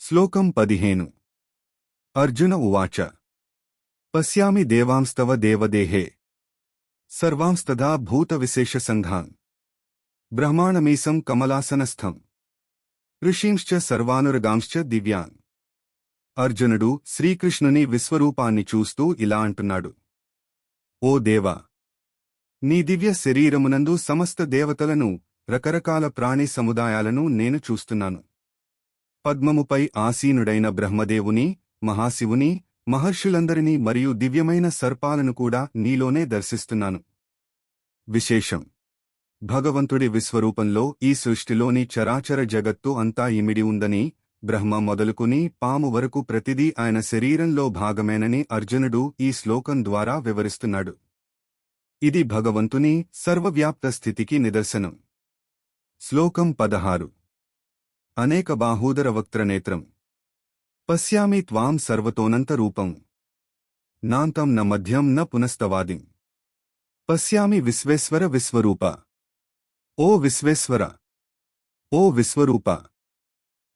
శ్లోకం 15 అర్జున ఉవాచ పశ్యామి దేవాంస్తవ దేవదేహే సర్వాంస్తదా భూతవిశేషసంఘాన్ బ్రహ్మాణమీశం కమలాసనస్థం ఋషీంశ్చ సర్వానురగాంశ్చ దివ్యాన్. అర్జునుడు శ్రీకృష్ణుని విశ్వరూపాన్ని చూస్తూ ఇలా అంటున్నాడు. ఓ దేవా! నీ దివ్య శరీరమునందు సమస్త దేవతలను, రకరకాల ప్రాణి సముదాయాలను నేను చూస్తున్నాను. పద్మముపై ఆసీనుడైన బ్రహ్మదేవుని, మహాశివుని, మహర్షులందరినీ మరియు దివ్యమైన సర్పాలను కూడా నీలోనే దర్శిస్తున్నాను. విశేషం: భగవంతుడి విశ్వరూపంలో ఈ సృష్టిలోని చరాచర జగత్తు అంతా ఇమిడి ఉందని, బ్రహ్మ మొదలుకుని పాము వరకు ప్రతిదీ ఆయన శరీరంలో భాగమేనని అర్జునుడు ఈ శ్లోకం ద్వారా వివరిస్తున్నాడు. ఇది భగవంతుని సర్వవ్యాప్త స్థితికి నిదర్శనం. శ్లోకం 16 అనేక బాహూదర వక్త్రనేత్రం పశ్యామి త్వాం సర్వతోనంత రూపం నాంతం న మధ్యం న పునస్తవాదిం పశ్యామి విశ్వేశ్వర విశ్వరూప. ఓ విశ్వేశ్వర! ఓ విశ్వరూప!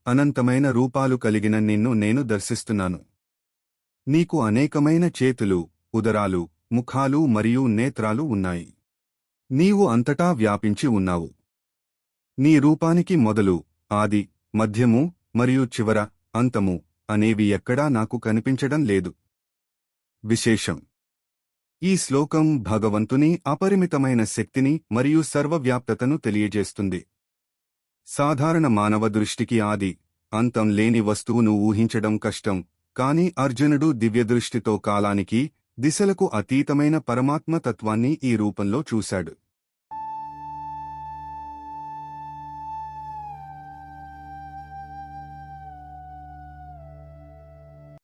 అనంతమైన రూపాలు కలిగిన నిన్ను నేను దర్శిస్తున్నాను. నీకు అనేకమైన చేతులు, ఉదరాలు, ముఖాలు మరియు నేత్రాలు ఉన్నాయి. నీవు అంతటా వ్యాపించి ఉన్నావు. నీ రూపానికి మొదలు, ఆది, మధ్యము మరియు చివర, అంతము అనేవి ఎక్కడా నాకు కనిపించడం లేదు. విశేషం: ఈ శ్లోకం భగవంతుని అపరిమితమైన శక్తిని మరియు సర్వవ్యాప్తతను తెలియజేస్తుంది. సాధారణ మానవ దృష్టికి ఆది, అంతం లేని వస్తువును ఊహించడం కష్టం, కాని అర్జునుడు దివ్యదృష్టితో కాలానికి, దిశలకు అతీతమైన పరమాత్మ తత్వాన్ని ఈ రూపంలో చూశాడు.